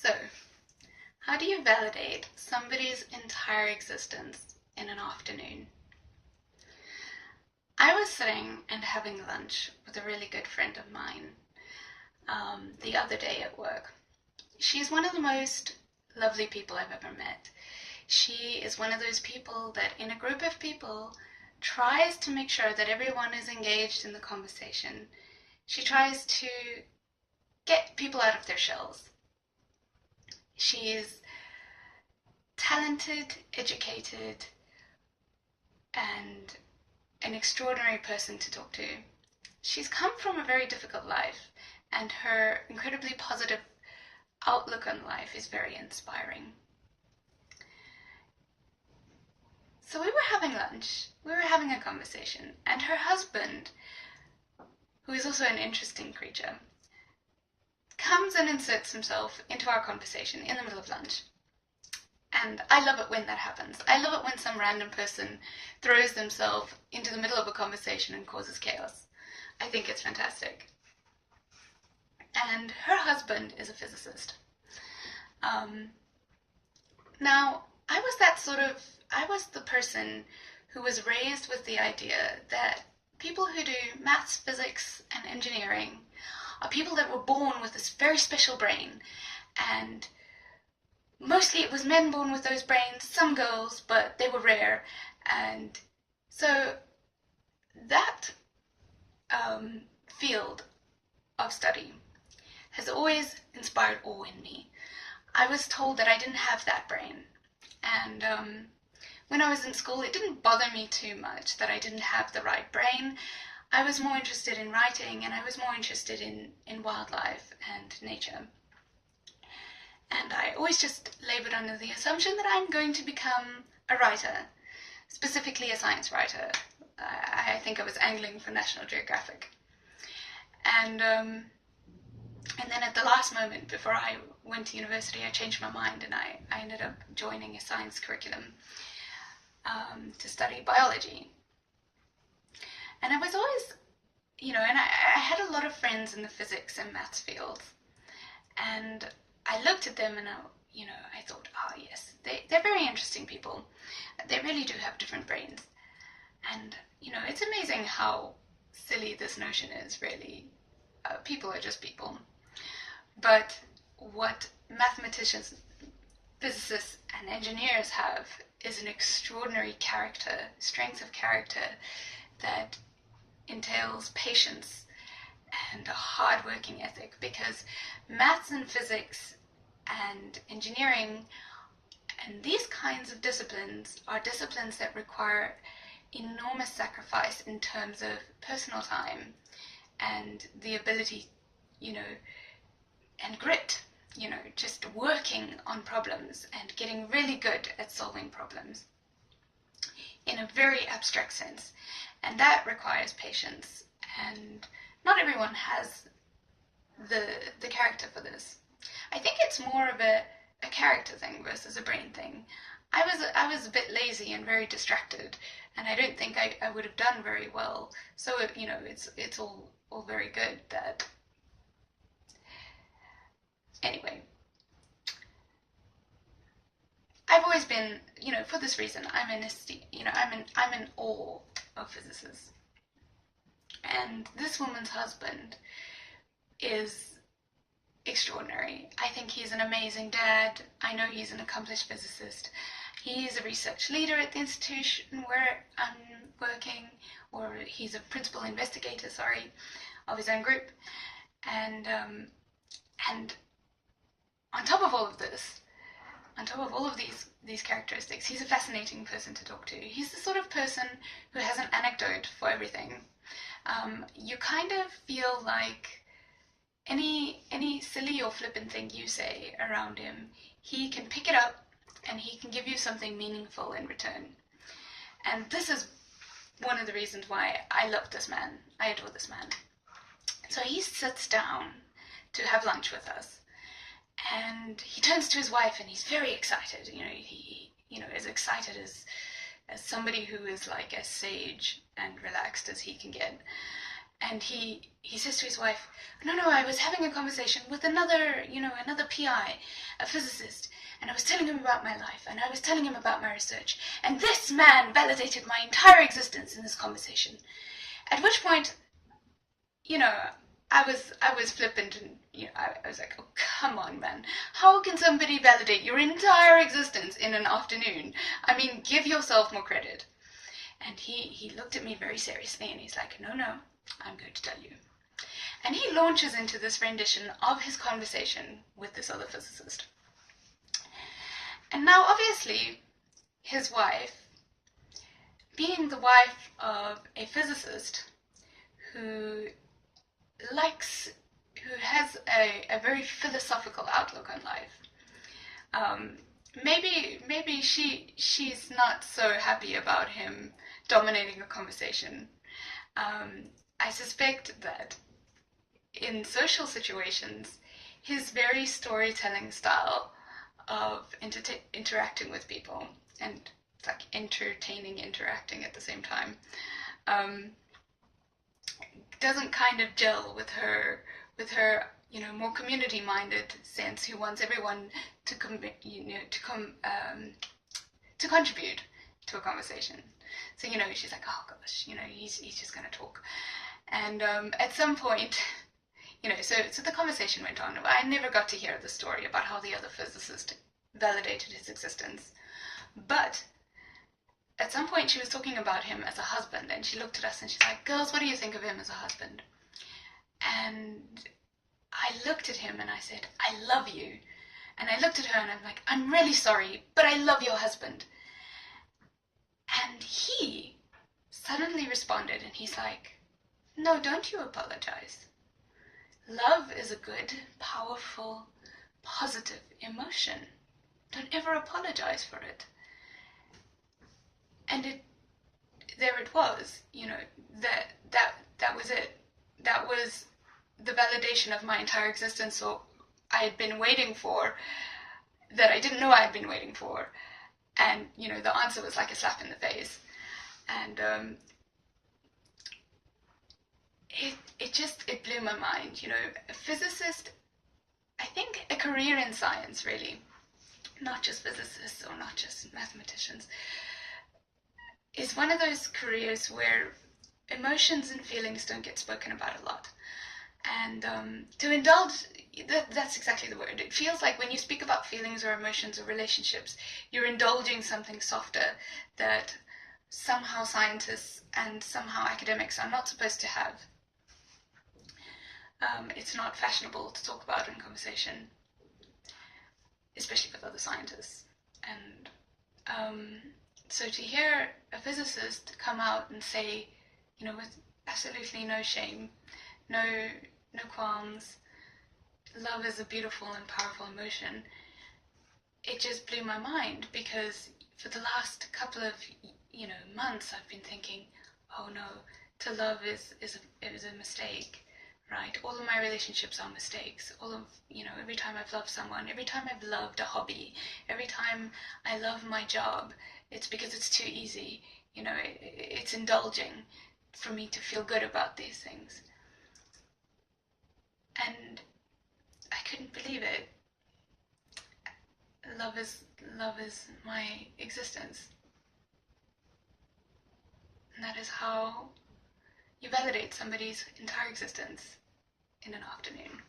So, how do you validate somebody's entire existence in an afternoon? I was sitting and having lunch with a really good friend of mine the other day at work. She's one of the most lovely people I've ever met. She is one of those people that, in a group of people, tries to make sure that everyone is engaged in the conversation. She tries to get people out of their shells. She is talented, educated, and an extraordinary person to talk to. She's come from a very difficult life, and her incredibly positive outlook on life is very inspiring. So we were having lunch, we were having a conversation, and her husband, who is also an interesting creature, comes and inserts himself into our conversation in the middle of lunch. And I love it when that happens. I love it when some random person throws themselves into the middle of a conversation and causes chaos. I think it's fantastic. And her husband is a physicist. Now, I was the person who was raised with the idea that people who do maths, physics, and engineering are people that were born with this very special brain, and mostly it was men born with those brains, some girls, but they were rare. And so that field of study has always inspired awe in me. I was told that I didn't have that brain, and when I was in school, it didn't bother me too much that I didn't have the right brain. I was more interested in writing, and I was more interested in wildlife and nature. And I always just labored under the assumption that I'm going to become a writer, specifically a science writer. I think I was angling for National Geographic. And then at the last moment, before I went to university, I changed my mind, and I ended up joining a science curriculum to study biology. And I was always, and I had a lot of friends in the physics and maths fields. And I looked at them and I thought, yes, they're very interesting people. They really do have different brains. And, it's amazing how silly this notion is, really. People are just people. But what mathematicians, physicists, and engineers have is an extraordinary strength of character that entails patience and a hard-working ethic, because maths and physics and engineering and these kinds of disciplines are disciplines that require enormous sacrifice in terms of personal time and the ability, and grit, just working on problems and getting really good at solving problems in a very abstract sense. And that requires patience, and not everyone has the character for this. I think it's more of a character thing versus a brain thing. I was a bit lazy and very distracted, and I don't think I would have done very well. So it's all very good that. Anyway, I've always been, for this reason, I'm in awe of physicists. And this woman's husband is extraordinary. I think he's an amazing dad. I know he's an accomplished physicist. He's a research leader at the institution where I'm working, or he's a principal investigator, of his own group. And on top of all of this, on top of all of these characteristics, he's a fascinating person to talk to. He's the sort of person who has an anecdote for everything. You kind of feel like any silly or flippant thing you say around him, he can pick it up and he can give you something meaningful in return. And this is one of the reasons why I love this man. I adore this man. So he sits down to have lunch with us, and he turns to his wife and he's very excited. He as excited as somebody who is like as sage and relaxed as he can get. And he says to his wife, no, I was having a conversation with another PI, a physicist, and I was telling him about my life, and I was telling him about my research, and this man validated my entire existence in this conversation. At which point, I was flippant, and I was like, oh, come on, man. How can somebody validate your entire existence in an afternoon? I mean, give yourself more credit. And he looked at me very seriously, and he's like, no, I'm going to tell you. And he launches into this rendition of his conversation with this other physicist. And now, obviously, his wife, being the wife of a physicist who has a very philosophical outlook on life, maybe she's not so happy about him dominating a conversation. I suspect that in social situations, his very storytelling style of interacting with people, and it's like interacting at the same time, doesn't kind of gel with her more community-minded sense, who wants everyone to contribute to a conversation. So she's like, oh gosh, he's just gonna talk. And at some point, so the conversation went on. I never got to hear the story about how the other physicist validated his existence. But at some point she was talking about him as a husband, and she looked at us and she's like, girls, what do you think of him as a husband? And I looked at him and I said, I love you. And I looked at her and I'm like, I'm really sorry, but I love your husband. And he suddenly responded, and he's like, no, don't you apologize. Love is a good, powerful, positive emotion. Don't ever apologize for it. And there it was, that was it. That was the validation of my entire existence. So I had been waiting for, that I didn't know I had been waiting for. And, the answer was like a slap in the face. And it blew my mind. A physicist, I think a career in science, really, not just physicists or not just mathematicians, is one of those careers where emotions and feelings don't get spoken about a lot. And to indulge, that's exactly the word. It feels like when you speak about feelings or emotions or relationships, you're indulging something softer that somehow scientists and somehow academics are not supposed to have. It's not fashionable to talk about in conversation, especially with other scientists. And so to hear a physicist come out and say, with absolutely no shame, no qualms, love is a beautiful and powerful emotion, it just blew my mind, because for the last couple of months I've been thinking, oh no, to love is a mistake, right? All of my relationships are mistakes. All of every time I've loved someone, every time I've loved a hobby, every time I love my job, it's because it's too easy. It's indulging for me to feel good about these things. And I couldn't believe it. Love is my existence. And that is how you validate somebody's entire existence in an afternoon.